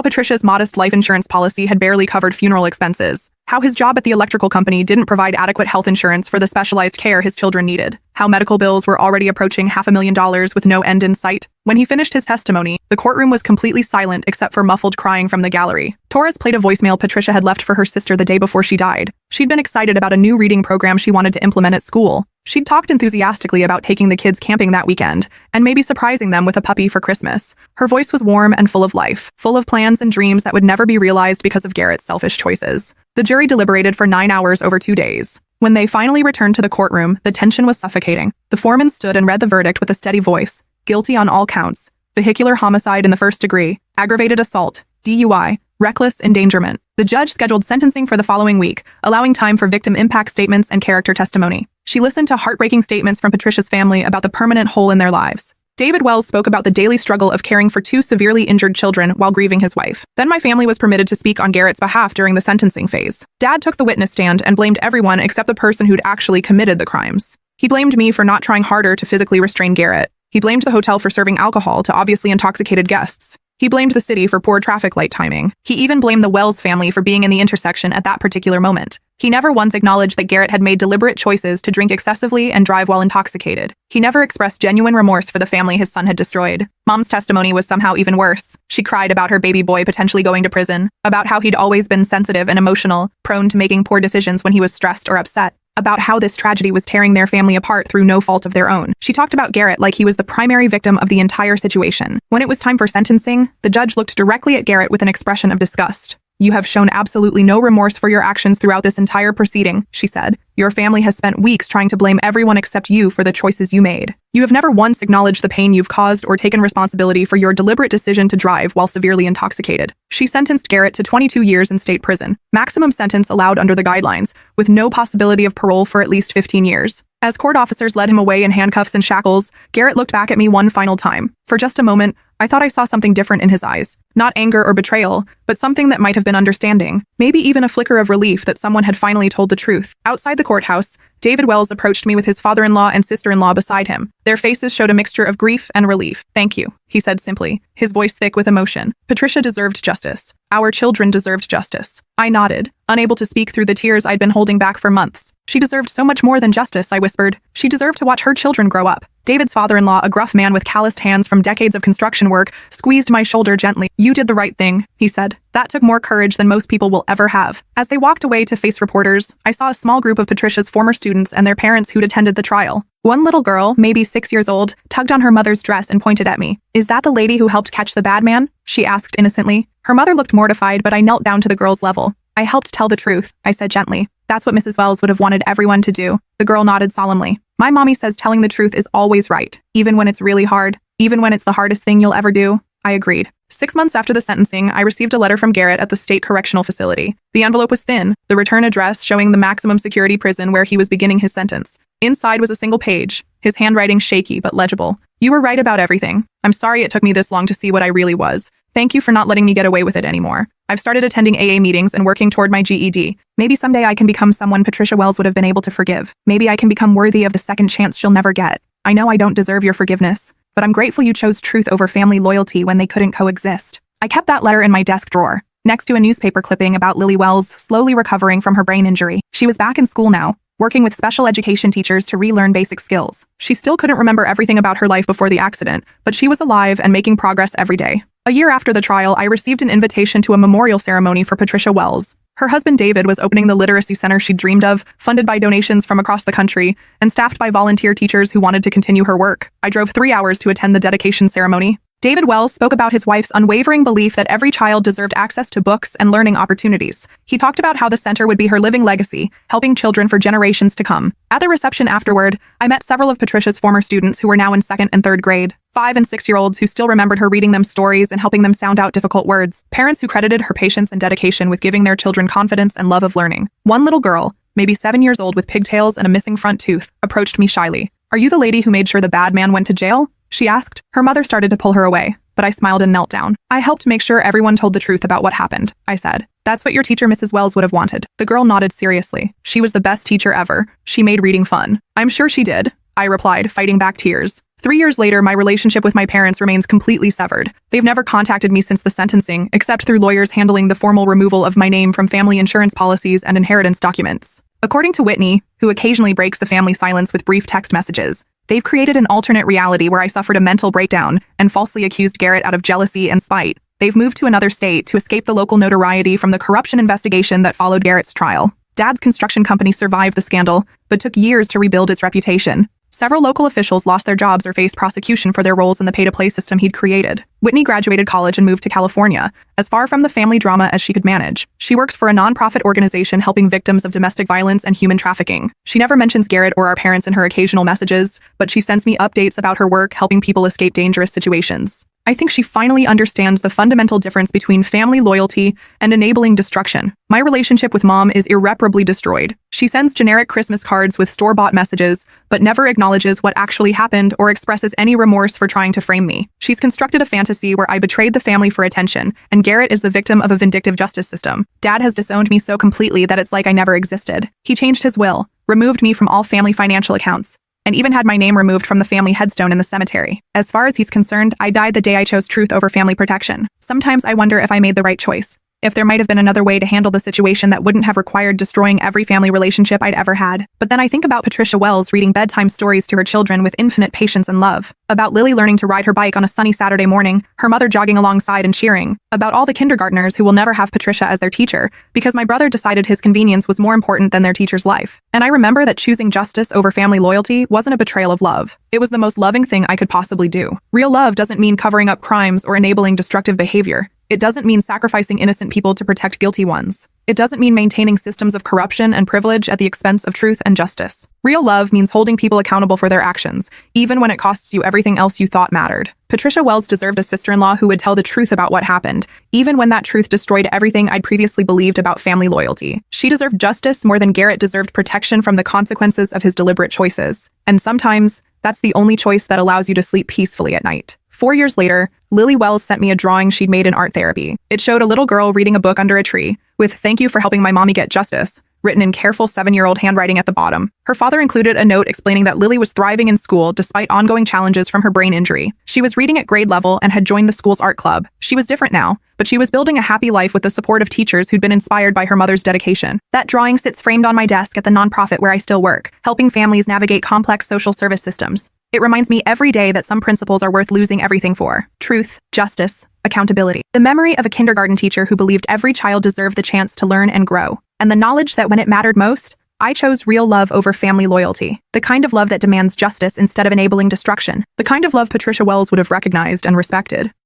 Patricia's modest life insurance policy had barely covered funeral expenses, how his job at the electrical company didn't provide adequate health insurance for the specialized care his children needed, how medical bills were already approaching $500,000 with no end in sight. When he finished his testimony, the courtroom was completely silent except for muffled crying from the gallery. Torres played a voicemail Patricia had left for her sister the day before she died. She'd been excited about a new reading program she wanted to implement at school. She'd talked enthusiastically about taking the kids camping that weekend, and maybe surprising them with a puppy for Christmas. Her voice was warm and full of life, full of plans and dreams that would never be realized because of Garrett's selfish choices. The jury deliberated for 9 hours over 2 days. When they finally returned to the courtroom, the tension was suffocating. The foreman stood and read the verdict with a steady voice. Guilty on all counts. Vehicular homicide in the 1st degree, aggravated assault, DUI, reckless endangerment. The judge scheduled sentencing for the following week, allowing time for victim impact statements and character testimony. She listened to heartbreaking statements from Patricia's family about the permanent hole in their lives. David Wells spoke about the daily struggle of caring for 2 severely injured children while grieving his wife. Then my family was permitted to speak on Garrett's behalf during the sentencing phase. Dad took the witness stand and blamed everyone except the person who'd actually committed the crimes. He blamed me for not trying harder to physically restrain Garrett. He blamed the hotel for serving alcohol to obviously intoxicated guests. He blamed the city for poor traffic light timing. He even blamed the Wells family for being in the intersection at that particular moment. He never once acknowledged that Garrett had made deliberate choices to drink excessively and drive while intoxicated. He never expressed genuine remorse for the family his son had destroyed. Mom's testimony was somehow even worse. She cried about her baby boy potentially going to prison, about how he'd always been sensitive and emotional, prone to making poor decisions when he was stressed or upset, about how this tragedy was tearing their family apart through no fault of their own. She talked about Garrett like he was the primary victim of the entire situation. When it was time for sentencing, the judge looked directly at Garrett with an expression of disgust. "You have shown absolutely no remorse for your actions throughout this entire proceeding," she said. "Your family has spent weeks trying to blame everyone except you for the choices you made. You have never once acknowledged the pain you've caused or taken responsibility for your deliberate decision to drive while severely intoxicated." She sentenced Garrett to 22 years in state prison, maximum sentence allowed under the guidelines, with no possibility of parole for at least 15 years. As court officers led him away in handcuffs and shackles, Garrett looked back at me one final time. For just a moment, I thought I saw something different in his eyes. Not anger or betrayal, but something that might have been understanding. Maybe even a flicker of relief that someone had finally told the truth. Outside the courthouse, David Wells approached me with his father-in-law and sister-in-law beside him. Their faces showed a mixture of grief and relief. "Thank you," he said simply, his voice thick with emotion. Patricia deserved justice. Our children deserved justice. I nodded, unable to speak through the tears I'd been holding back for months. She deserved so much more than justice, I whispered. She deserved to watch her children grow up. David's father-in-law, a gruff man with calloused hands from decades of construction work, squeezed my shoulder gently. "You did the right thing," he said. "That took more courage than most people will ever have." As they walked away to face reporters, I saw a small group of Patricia's former students and their parents who'd attended the trial. One little girl, maybe 6 years old, tugged on her mother's dress and pointed at me. "Is that the lady who helped catch the bad man?" she asked innocently. Her mother looked mortified, but I knelt down to the girl's level. "I helped tell the truth," I said gently. "That's what Mrs. Wells would have wanted everyone to do." The girl nodded solemnly. "My mommy says telling the truth is always right, even when it's really hard, even when it's the hardest thing you'll ever do." I agreed. 6 months after the sentencing, I received a letter from Garrett at the state correctional facility. The envelope was thin, the return address showing the maximum security prison where he was beginning his sentence. Inside was a single page, his handwriting shaky but legible. "You were right about everything. I'm sorry it took me this long to see what I really was. Thank you for not letting me get away with it anymore. I've started attending AA meetings and working toward my GED. Maybe someday I can become someone Patricia Wells would have been able to forgive. Maybe I can become worthy of the second chance she'll never get. I know I don't deserve your forgiveness, but I'm grateful you chose truth over family loyalty when they couldn't coexist." I kept that letter in my desk drawer, next to a newspaper clipping about Lily Wells slowly recovering from her brain injury. She was back in school now, working with special education teachers to relearn basic skills. She still couldn't remember everything about her life before the accident, but she was alive and making progress every day. A year after the trial, I received an invitation to a memorial ceremony for Patricia Wells. Her husband David was opening the literacy center she'd dreamed of, funded by donations from across the country, and staffed by volunteer teachers who wanted to continue her work. I drove 3 hours to attend the dedication ceremony. David Wells spoke about his wife's unwavering belief that every child deserved access to books and learning opportunities. He talked about how the center would be her living legacy, helping children for generations to come. At the reception afterward, I met several of Patricia's former students who were now in 2nd and 3rd grade. 5- and 6-year-olds who still remembered her reading them stories and helping them sound out difficult words. Parents who credited her patience and dedication with giving their children confidence and love of learning. One little girl, maybe 7 years old with pigtails and a missing front tooth, approached me shyly. "Are you the lady who made sure the bad man went to jail?" she asked. Her mother started to pull her away, but I smiled and knelt down. "I helped make sure everyone told the truth about what happened," I said. "That's what your teacher Mrs. Wells would have wanted." The girl nodded seriously. "She was the best teacher ever. She made reading fun." "I'm sure she did," I replied, fighting back tears. 3 years later, my relationship with my parents remains completely severed. They've never contacted me since the sentencing, except through lawyers handling the formal removal of my name from family insurance policies and inheritance documents. According to Whitney, who occasionally breaks the family silence with brief text messages, they've created an alternate reality where I suffered a mental breakdown and falsely accused Garrett out of jealousy and spite. They've moved to another state to escape the local notoriety from the corruption investigation that followed Garrett's trial. Dad's construction company survived the scandal, but took years to rebuild its reputation. Several local officials lost their jobs or faced prosecution for their roles in the pay-to-play system he'd created. Whitney graduated college and moved to California, as far from the family drama as she could manage. She works for a nonprofit organization helping victims of domestic violence and human trafficking. She never mentions Garrett or our parents in her occasional messages, but she sends me updates about her work helping people escape dangerous situations. I think she finally understands the fundamental difference between family loyalty and enabling destruction. My relationship with Mom is irreparably destroyed. She sends generic Christmas cards with store-bought messages, but never acknowledges what actually happened or expresses any remorse for trying to frame me. She's constructed a fantasy where I betrayed the family for attention, and Garrett is the victim of a vindictive justice system. Dad has disowned me so completely that it's like I never existed. He changed his will, removed me from all family financial accounts, and even had my name removed from the family headstone in the cemetery. As far as he's concerned, I died the day I chose truth over family protection. Sometimes I wonder if I made the right choice. If there might have been another way to handle the situation that wouldn't have required destroying every family relationship I'd ever had. But then I think about Patricia Wells reading bedtime stories to her children with infinite patience and love. About Lily learning to ride her bike on a sunny Saturday morning, her mother jogging alongside and cheering. About all the kindergartners who will never have Patricia as their teacher, because my brother decided his convenience was more important than their teacher's life. And I remember that choosing justice over family loyalty wasn't a betrayal of love. It was the most loving thing I could possibly do. Real love doesn't mean covering up crimes or enabling destructive behavior. It doesn't mean sacrificing innocent people to protect guilty ones. It doesn't mean maintaining systems of corruption and privilege at the expense of truth and justice. Real love means holding people accountable for their actions, even when it costs you everything else you thought mattered. Patricia Wells deserved a sister-in-law who would tell the truth about what happened, even when that truth destroyed everything I'd previously believed about family loyalty. She deserved justice more than Garrett deserved protection from the consequences of his deliberate choices. And sometimes, that's the only choice that allows you to sleep peacefully at night. 4 years later, Lily Wells sent me a drawing she'd made in art therapy. It showed a little girl reading a book under a tree, with "Thank you for helping my mommy get justice," written in careful 7-year-old handwriting at the bottom. Her father included a note explaining that Lily was thriving in school despite ongoing challenges from her brain injury. She was reading at grade level and had joined the school's art club. She was different now, but she was building a happy life with the support of teachers who'd been inspired by her mother's dedication. That drawing sits framed on my desk at the nonprofit where I still work, helping families navigate complex social service systems. It reminds me every day that some principles are worth losing everything for: truth, justice, accountability. The memory of a kindergarten teacher who believed every child deserved the chance to learn and grow. And the knowledge that when it mattered most, I chose real love over family loyalty. The kind of love that demands justice instead of enabling destruction. The kind of love Patricia Wells would have recognized and respected.